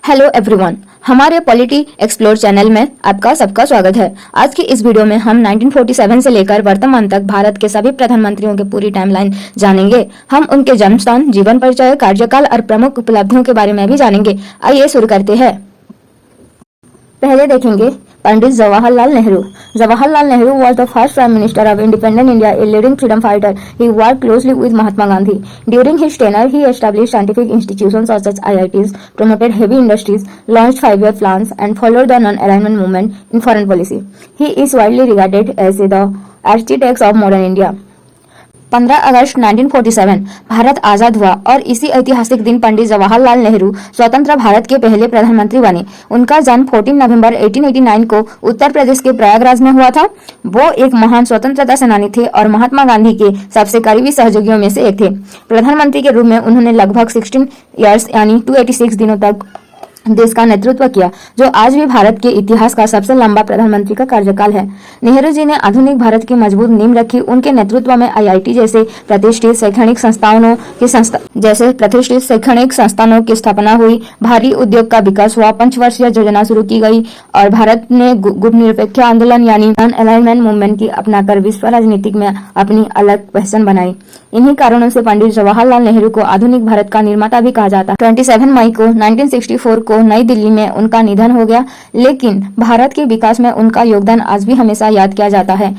Hello everyone, हमारे polity explore channel में आपका सबका स्वागत है। आज की इस वीडियो में हम 1947 से लेकर वर्तमान तक भारत के सभी प्रधानमंत्रियों की पूरी टाइमलाइन जानेंगे। हम उनके जन्म स्थान, जीवन परिचय, कार्यकाल और प्रमुख उपलब्धियों के बारे में भी जानेंगे। आइए शुरू करते हैं। पहले देखेंगे Pandit Jawaharlal Nehru. Jawaharlal Nehru was the first Prime Minister of independent India, a leading freedom fighter. He worked closely with Mahatma Gandhi. During his tenure, he established scientific institutions such as IITs, promoted heavy industries, launched five-year plans, and followed the non-alignment movement in foreign policy. He is widely regarded as the architect of modern India. 15 अगस्त 1947 भारत आजाद हुआ और इसी ऐतिहासिक दिन पंडित जवाहरलाल नेहरू स्वतंत्र भारत के पहले प्रधानमंत्री बने। उनका जन्म 14 नवंबर 1889 को उत्तर प्रदेश के प्रयागराज में हुआ था। वो एक महान स्वतंत्रता सेनानी थे और महात्मा गांधी के सबसे करीबी सहयोगियों में से एक थे। प्रधानमंत्री के रूप में उन्होंने लगभग 16 ईयर्स यानी 286 दिनों तक देश का नेतृत्व किया, जो आज भी भारत के इतिहास का सबसे लंबा प्रधानमंत्री का कार्यकाल है। नेहरू जी ने आधुनिक भारत की मजबूत नींव रखी। उनके नेतृत्व में आईआईटी जैसे प्रतिष्ठित शैक्षणिक संस्थानों की स्थापना हुई, भारी उद्योग का विकास हुआ, पंचवर्षीय योजना शुरू की गई और भारत ने गुटनिरपेक्ष आंदोलन यानी नॉन अलाइनमेंट मूवमेंट की अपनाकर विश्व राजनीति में अपनी अलग पहचान बनाई। इन्हीं कारणों से पंडित जवाहरलाल नेहरू को आधुनिक भारत का निर्माता भी कहा जाता है। 27 मई को 1964 को नई दिल्ली में उनका निधन हो गया, लेकिन भारत के विकास में उनका योगदान आज भी हमेशा याद किया जाता है।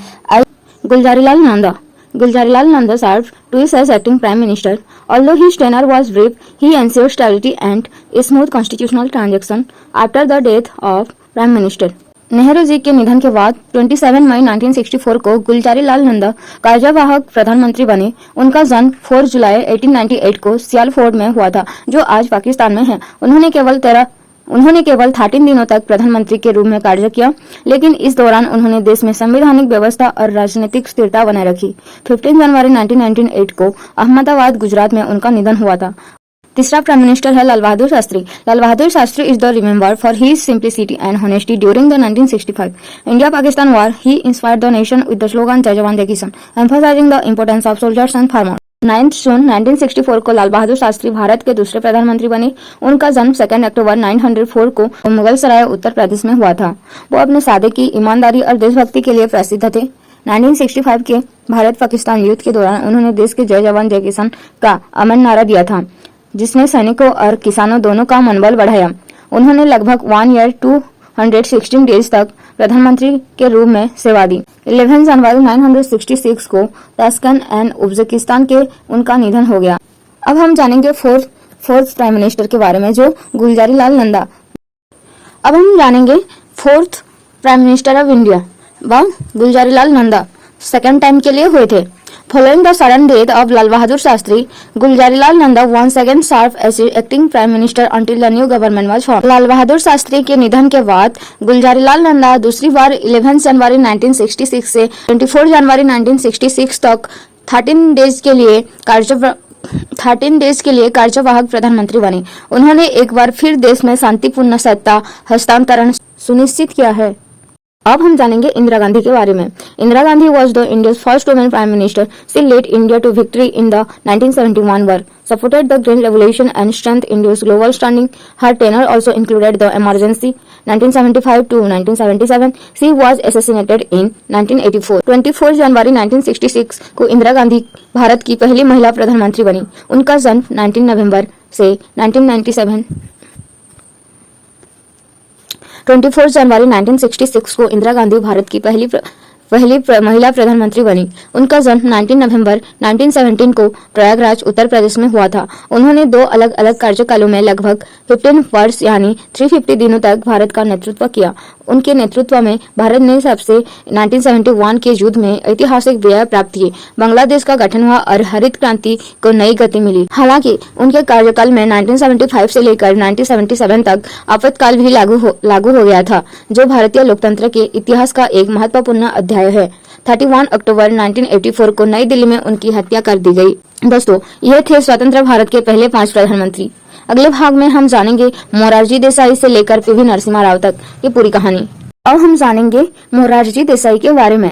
Gulzarilal Nanda served twice as acting prime minister. Although his tenure was brief, he ensured stability and a smooth constitutional transition after the death of prime minister. Nehru ji के निधन के बाद 27 मई 1964 को गुलजारीलाल नंदा कार्यवाहक प्रधानमंत्री बने। उनका जन्म 4 जुलाई 1898 को सियालकोट में हुआ था, जो आज पाकिस्तान में है। उन्होंने केवल 13 दिनों तक प्रधानमंत्री के रूप में कार्य किया, लेकिन इस दौरान उन्होंने देश में संवैधानिक व्यवस्था और राजनीतिक स्थिरता बनाए रखी। 15 जनवरी 1998 को अहमदाबाद, गुजरात में उनका निधन हुआ था। तीसरा प्राइम मिनिस्टर है Lal Bahadur Shastri. Lal Bahadur Shastri is the remembered for his simplicity and honesty during the 1965 India Pakistan war. He inspired the nation with the slogan Jai Jawan Jai Kisan, emphasizing the importance of soldiers and farmers. 9 जून 1964 को लाल बहादुर शास्त्री भारत के दूसरे प्रधानमंत्री बने। उनका जन्म 2 अक्टूबर 1904 को मुगलसराय, उत्तर प्रदेश में हुआ था। वो अपने सादगी, ईमानदारी और देशभक्ति के लिए प्रसिद्ध थे। 1965 के भारत पाकिस्तान युद्ध के दौरान उन्होंने देश के जय जवान जय किसान का अमर नारा दिया था, जिसने सैनिकों और किसानों दोनों का मनोबल बढ़ाया। उन्होंने लगभग 1 ईयर 216 डेज तक प्रधानमंत्री के रूप में सेवा दी। 11 जनवरी 1966 को ताशकंद एंड उज्बेकिस्तान के उनका निधन हो गया। अब हम जानेंगे फोर्थ प्राइम मिनिस्टर के बारे में, जो गुलजारीलाल नंदा। अब हम जानेंगे fourth prime minister of India, वह गुलजारीलाल नंदा सेकेंड टाइम के लिए हुए थे। Following the sudden death of Lal Bahadur Shastri, Gulzarilal Nanda once again served as acting prime minister until the new government was formed. लाल बहादुर शास्त्री के निधन के बाद गुलजारीलाल नंदा दूसरी बार 11 जनवरी 1966 से 24 जनवरी 1966 तक 13 डेज के लिए कार्यवाहक प्रधानमंत्री बने। उन्होंने एक बार फिर देश में शांतिपूर्ण सत्ता हस्तांतरण सुनिश्चित किया है। अब हम जानेंगे इंदिरा गांधी के बारे में। Indira Gandhi was the India's first woman prime minister. She led India to victory in the 1971 war, supported the Green Revolution and strengthened India's global standing. Her tenure also included the emergency 1975 to 1977. She was assassinated in 1984. 24 जनवरी 1966 को इंदिरा गांधी भारत की पहली महिला प्रधानमंत्री बनी। उनका जन्म 19 नवंबर से 1997 24 जनवरी 1966 को इंदिरा गांधी भारत की पहली महिला प्रधानमंत्री बनी। उनका जन्म 19 नवंबर 1917 को प्रयागराज, उत्तर प्रदेश में हुआ था। उन्होंने 2 अलग अलग कार्यकालों में लगभग 15 वर्ष यानी 350 दिनों तक भारत का नेतृत्व किया। उनके नेतृत्व में भारत ने सबसे 1971 के युद्ध में ऐतिहासिक विजय प्राप्त की। बांग्लादेश का गठन हुआ और हरित क्रांति को नई गति मिली। हालांकि उनके कार्यकाल में 1975 से लेकर 1977 तक आपातकाल भी लागू हो गया था, जो भारतीय लोकतंत्र के इतिहास का एक महत्वपूर्ण अध्याय है। 31 अक्टूबर 1984 को नई दिल्ली में उनकी हत्या कर दी गई। दोस्तों, ये थे स्वतंत्र भारत के पहले 5 प्रधानमंत्री। अगले भाग में हम जानेंगे मोरारजी देसाई से लेकर पीवी नरसिम्हा राव तक की पूरी कहानी। अब हम जानेंगे मोरारजी देसाई के बारे में।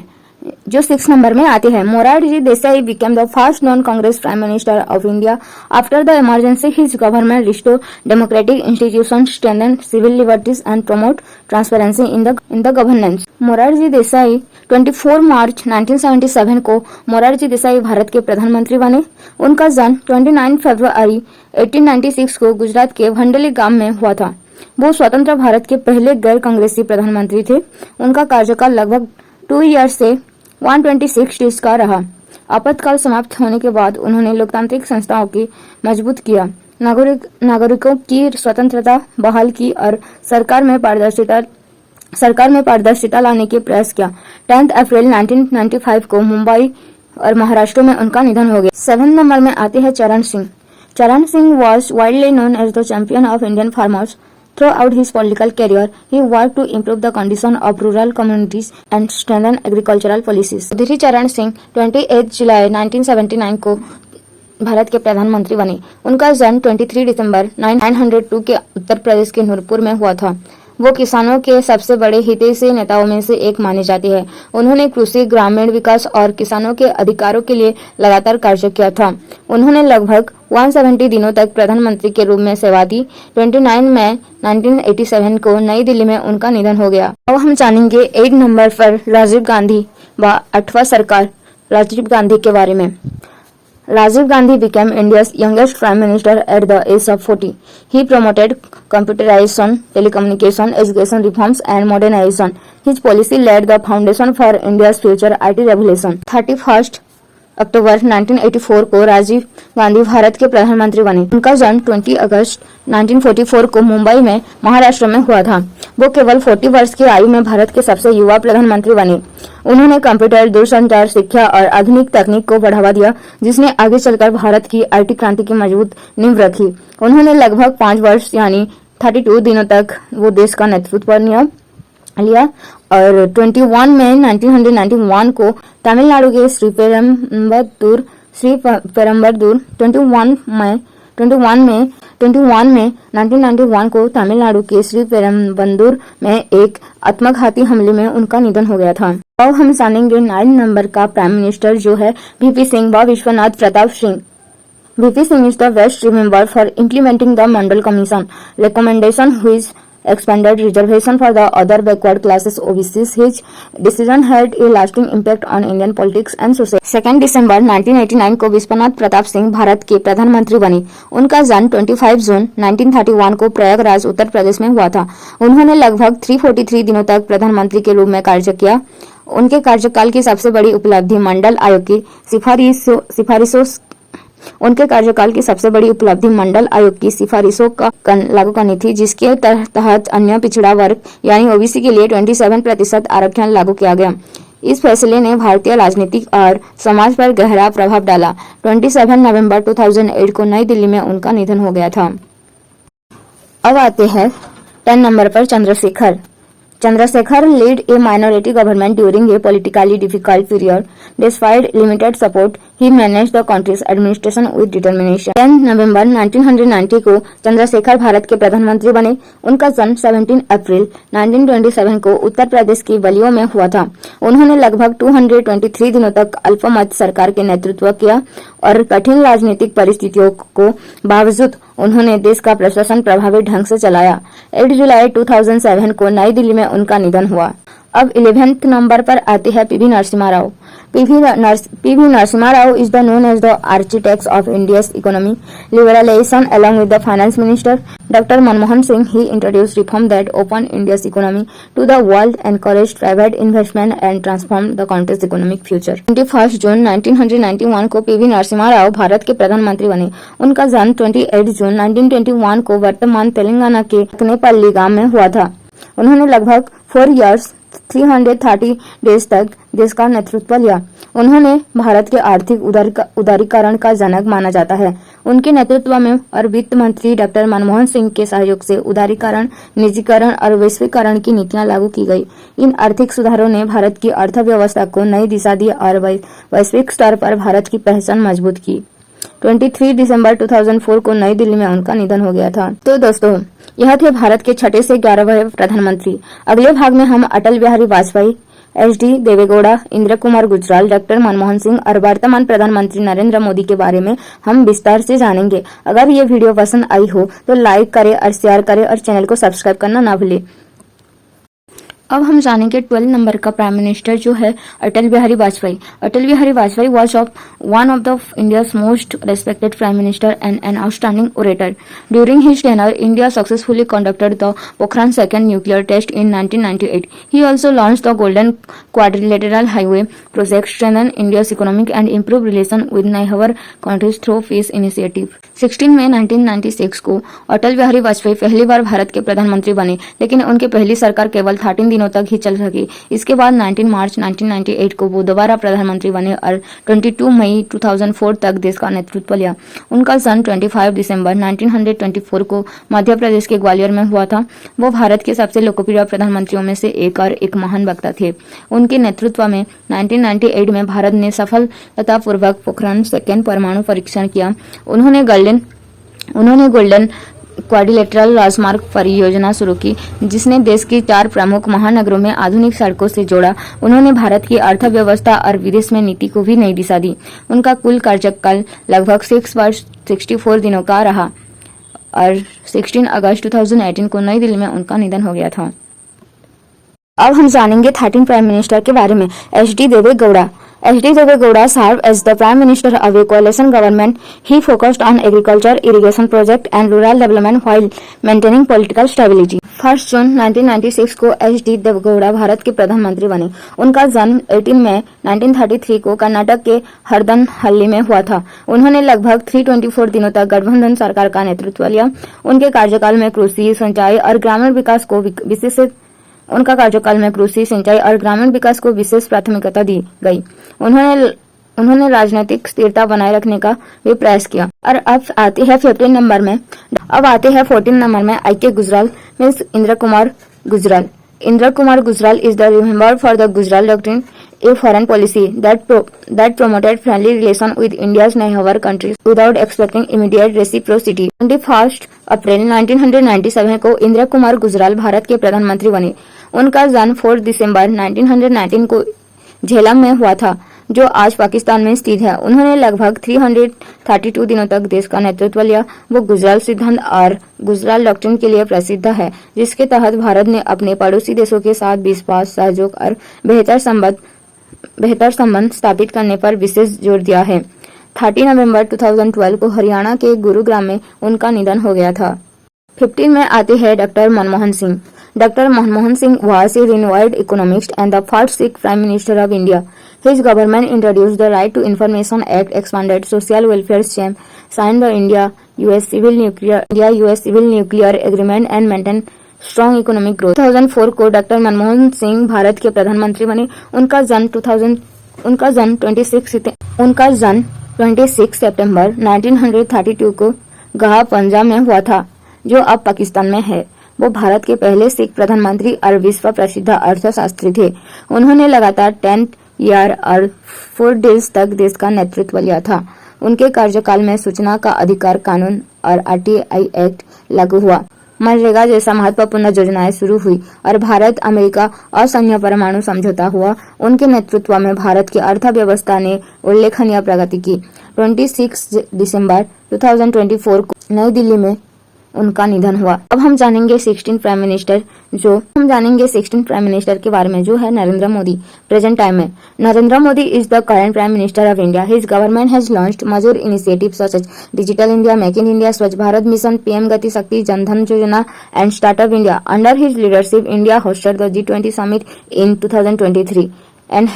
जो 6 नंबर में आते हैं। Morarji Desai became the first non-Congress Prime Minister of India after the emergency. His government restored democratic institutions, strengthened civil liberties and promote transparency in the governance. Morarji Desai 24 मार्च 1977 को मोरारजी देसाई भारत के प्रधानमंत्री बने। उनका जन्म 29 फरवरी 1896 को गुजरात के भंडली गांव में हुआ था। वो स्वतंत्र भारत के पहले गैर कांग्रेसी प्रधानमंत्री थे। उनका कार्यकाल लगभग 2 ईयर्स से 126 डेज का रहा। आपातकाल समाप्त होने के बाद उन्होंने लोकतांत्रिक संस्थाओं की मजबूत किया, नागरिकों की स्वतंत्रता बहाल की और सरकार में पारदर्शिता लाने के प्रयास किया। 10 अप्रैल 1995 को मुंबई और महाराष्ट्र में उनका निधन हो गया। 7 नंबर में आते हैं चरण सिंह। चरण Singh was widely known as the champion of Indian farmers. Throughout his political career, he worked to improve the condition of rural communities and strengthen agricultural policies. Chaudhary चरण सिंह 28 जुलाई 1979 को भारत के प्रधानमंत्री बने। उनका जन्म 23 दिसंबर 1902 के उत्तर प्रदेश के नूरपुर में हुआ था। वो किसानों के सबसे बड़े हितैषी नेताओं में से एक माने जाते हैं। उन्होंने कृषि, ग्रामीण विकास और किसानों के अधिकारों के लिए लगातार कार्य किया था। उन्होंने लगभग 170 दिनों तक प्रधानमंत्री के रूप में सेवा दी। 29 मई 1987 को नई दिल्ली में उनका निधन हो गया। अब हम जानेंगे 8 नंबर पर राजीव गांधी व 8वां सरकार राजीव गांधी के बारे में। Rajiv Gandhi became India's youngest Prime Minister at the age of 40. He promoted computerization, telecommunication, education reforms and modernization. His policy laid the foundation for India's future IT revolution. 31 अक्टूबर 1984 को राजीव गांधी भारत के प्रधानमंत्री बने। उनका जन्म 20 अगस्त 1944 को मुंबई में महाराष्ट्र में हुआ था। वो केवल 40 वर्ष की आयु में भारत के सबसे युवा प्रधानमंत्री बने। उन्होंने कंप्यूटर, दूरसंचार, शिक्षा और आधुनिक तकनीक को बढ़ावा दिया, जिसने आगे चलकर भारत की आईटी क्रांति की मजबूत नींव रखी। उन्होंने लगभग 5 वर्ष यानी 32 दिनों तक वो देश का नेतृत्व लिया और 21 मई 1991 को तमिलनाडु के श्री पेरम्बदूर 21 मई 1991 को तमिलनाडु के श्री पेरम्बदूर में एक आत्मघाती हमले में उनका निधन हो गया था। अब हम जानेंगे 9 नंबर का प्राइम मिनिस्टर जो है वीपी सिंह व Vishwanath Pratap Singh. VP Singh is the best remembered for implementing the Mandal Commission recommendation which expanded reservation for the other backward classes OBCs. His decision had a lasting impact on Indian politics and society. 2 दिसंबर 1989 को विश्वनाथ प्रताप सिंह भारत के प्रधानमंत्री बने। उनका जन्म 25 जून 1931 को प्रयागराज उत्तर प्रदेश में हुआ था। उन्होंने लगभग 343 दिनों तक प्रधानमंत्री के रूप में कार्य किया। उनके कार्यकाल की सबसे बड़ी उपलब्धि मंडल आयोग की सिफारिशों का लागू करनी थी, जिसके तहत अन्य पिछड़ा वर्ग यानी ओबीसी के लिए 27% आरक्षण लागू किया गया। इस फैसले ने भारतीय राजनीति और समाज पर गहरा प्रभाव डाला। 27 नवंबर 2008 को नई दिल्ली में उनका निधन हो गया था। अब आते हैं 10 नंबर पर Chandrashekhar led a minority government during a politically difficult period. Despite limited support, he managed the country's administration with determination. 10 नवंबर 1990 को चंद्रशेखर भारत के प्रधानमंत्री बने। उनका जन्म 17 अप्रैल 1927 को उत्तर प्रदेश की बलिया में हुआ था। उन्होंने लगभग 223 दिनों तक अल्पमत सरकार के नेतृत्व किया और कठिन राजनीतिक परिस्थितियों को बावजूद उन्होंने देश का प्रशासन प्रभावी ढंग से चलाया। 8 जुलाई 2007 को नई दिल्ली में उनका निधन हुआ। अब 11th नंबर पर आते हैं PV Narasimha Rao. PV Narasimha Rao is the known as the architect of India's economy liberalization along with the finance minister Dr. Manmohan Singh. He introduced reform that opened India's economy to the world, encouraged private investment and transformed the country's economic future. 21 जून 1991 को PV Narasimha Rao Bharat के प्रधानमंत्री बने। उनका जन्म 28 जून 1921 को वर्तमान तेलंगाना के अक्नेपल्ली गांव में हुआ था। उन्होंने लगभग 4 इयर्स 330 डेज तक देश का नेतृत्व लिया। उन्होंने भारत के आर्थिक उदारीकरण का जनक माना जाता है। उनके नेतृत्व में और वित्त मंत्री डॉक्टर मनमोहन सिंह के सहयोग से उदारीकरण, निजीकरण और वैश्वीकरण की नीतियां लागू की गई। इन आर्थिक सुधारों ने भारत की अर्थव्यवस्था को नई दिशा दी और वैश्विक स्तर पर भारत की पहचान मजबूत की। 23 दिसंबर 2004 को नई दिल्ली में उनका निधन हो गया था। तो दोस्तों, यह थे भारत के 6 से 11वें प्रधानमंत्री। अगले भाग में हम अटल बिहारी वाजपेयी HD देवेगौड़ा, इंद्र कुमार गुजराल, डॉक्टर मनमोहन सिंह और वर्तमान प्रधानमंत्री नरेंद्र मोदी के बारे में हम विस्तार से जानेंगे। अगर ये वीडियो पसंद आई हो तो लाइक करें और शेयर करें और चैनल को सब्सक्राइब करना ना भूलें। अब हम जानेंगे 12 नंबर का प्राइम मिनिस्टर जो है Atal Bihari Vajpayee. Atal Bihari Vajpayee was one of the India's most respected prime minister and an outstanding orator. During his tenure, India successfully conducted the Pokhran second nuclear test in 1998. He also launched the Golden Quadrilateral Highway project, strengthened India's economic and improved relations with neighbor countries through peace initiative. 16 मई 1996 को अटल बिहारी वाजपेयी पहली बार भारत के प्रधानमंत्री बने, लेकिन उनकी पहली सरकार केवल 13 दिनों तक ही चल सकी। इसके बाद 19 मार्च 1998 को वो दोबारा प्रधानमंत्री बने और 22 मई 2004 तक देश का नेतृत्व लिया। उनका जन्म 25 दिसंबर 1924 को मध्य प्रदेश के ग्वालियर में हुआ था। वो भारत के सबसे लोकप्रिय प्रधानमंत्रियों में से एक और एक महान वक्ता थे। उनके नेतृत्व में 1998 में भारत ने सफलतापूर्वक पोखरण सेकेंड परमाणु परीक्षण किया। उन्होंने गोल्डन क्वाड्रिलेटरल राजमार्ग परियोजना शुरू की, जिसने देश की 4 प्रमुख महानगरों में आधुनिक सड़कों से जोड़ा। उन्होंने भारत की अर्थव्यवस्था और विदेश में नीति को भी नई दिशा दी। उनका कुल कार्यकाल लगभग 6 वर्ष 64 दिनों का रहा और 16 अगस्त 2018 को नई दिल्ली में उनका निधन हो गया था। अब हम जानेंगे 13 प्राइम मिनिस्टर के बारे में। HD Deve Gowda. HD Devegowda served as the Prime Minister of a coalition government. He focused on agriculture, irrigation project and rural development while maintaining political stability. 1 जून 1996 को HD देवेगौड़ा भारत के प्रधानमंत्री बने। उनका जन्म 18 मई 1933 को कर्नाटक के हरदनहल्ली में हुआ था। उन्होंने लगभग 324 दिनों तक गठबंधन सरकार का नेतृत्व लिया। उनके कार्यकाल में कृषि, सिंचाई और ग्रामीण विकास को विशेष प्राथमिकता दी गई। उन्होंने राजनीतिक स्थिरता बनाए रखने का भी प्रयास किया। और अब आते हैं 14 नंबर में IK Gujral means Indra Kumar Gujral. Indra Kumar Gujral is the remembered for the Gujral Doctrine, a foreign policy that promoted friendly relations with India's neighbor countries without expecting immediate reciprocity. 21 अप्रैल 1997 को इंद्र कुमार गुजराल भारत के प्रधानमंत्री बने। उनका जन्म 4 दिसंबर 1919 को झेलम में हुआ था, जो आज पाकिस्तान में स्थित है। उन्होंने लगभग 332 दिनों तक देश का नेतृत्व लिया। वो गुजराल सिद्धांत और गुजराल डॉक्ट्रिन के लिए प्रसिद्ध है, जिसके तहत भारत ने अपने पड़ोसी देशों के साथ विश्वास, सहयोग और बेहतर संबंध स्थापित करने पर विशेष जोर दिया है। 30 नवंबर 2012 को हरियाणा के गुरुग्राम में उनका निधन हो गया था। 15 में आते हैं doctor Manmohan Singh. Dr. Manmohan Singh was a renowned economist and the first Sikh Prime Minister of India. His government introduced the Right to Information Act, expanded social welfare scheme, signed the India-US Civil Nuclear Agreement and maintained strong economic growth. 2004 को doctor Manmohan Singh Bharat के प्रधानमंत्री बने। उनका जन्म 26 सितंबर 1932 को गहा पंजाब में हुआ था, जो अब पाकिस्तान में है। वो भारत के पहले सिख प्रधानमंत्री और विश्व प्रसिद्ध अर्थशास्त्री थे। उन्होंने लगातार 10 ईयर और 4 डेज तक देश का नेतृत्व लिया था। उनके कार्यकाल में सूचना का अधिकार कानून और RTI एक्ट लागू हुआ। मनरेगा जैसा महत्वपूर्ण योजनाएं शुरू हुई और भारत अमेरिका असैन्य परमाणु समझौता हुआ। उनके नेतृत्व में भारत की अर्थव्यवस्था ने उल्लेखनीय प्रगति की। 26 दिसंबर 2024 को नई दिल्ली में उनका निधन हुआ। अब हम जानेंगे 16 प्राइम मिनिस्टर के बारे में, जो है नरेंद्र मोदी। प्रेजेंट टाइम में Narendra Modi is the current prime minister of India. His government has launched major initiatives such as digital India, make in India, Swachh Bharat mission, PM Gati Shakti, Jan Dhan Yojana and startup India. Under his leadership, India hosted the G20 summit in 2023 and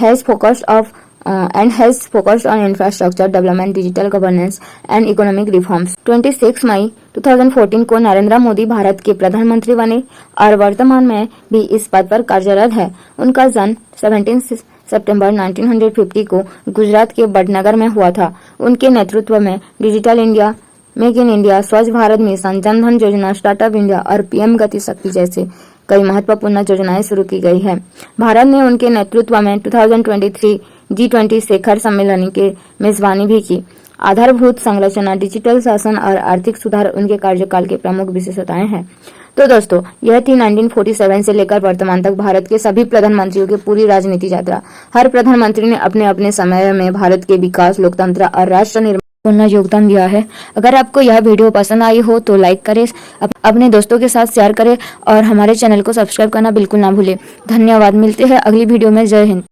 has focused on infrastructure development, digital governance and economic reforms. 26 मई 2014 को नरेंद्र मोदी भारत के प्रधानमंत्री बने और वर्तमान में भी इस पद पर कार्यरत है। उनका जन्म 17 सितंबर 1950 को गुजरात के वडनगर में हुआ था। उनके नेतृत्व में digital India, make in India, Swachh Bharat mission, जन धन योजना, स्टार्टअप इंडिया और PM गति शक्ति जैसे कई महत्वपूर्ण योजनाएं शुरू की गई है। भारत ने उनके नेतृत्व में 2023 G20 शिखर सम्मेलन के मेजबानी भी की। आधारभूत संरचना, डिजिटल शासन और आर्थिक सुधार उनके कार्यकाल के प्रमुख विशेषताएं हैं। तो दोस्तों, यह थी 1947 से लेकर वर्तमान तक भारत के सभी प्रधानमंत्रियों की पूरी राजनीति यात्रा। हर प्रधानमंत्री ने अपने अपने समय में भारत के विकास, लोकतंत्र और राष्ट्र निर्माण पूर्ण योगदान दिया है। अगर आपको यह वीडियो पसंद आई हो तो लाइक करें, अपने दोस्तों के साथ शेयर करें और हमारे चैनल को सब्सक्राइब करना बिल्कुल ना भूलें। धन्यवाद। मिलते हैं अगली वीडियो में। जय हिंद।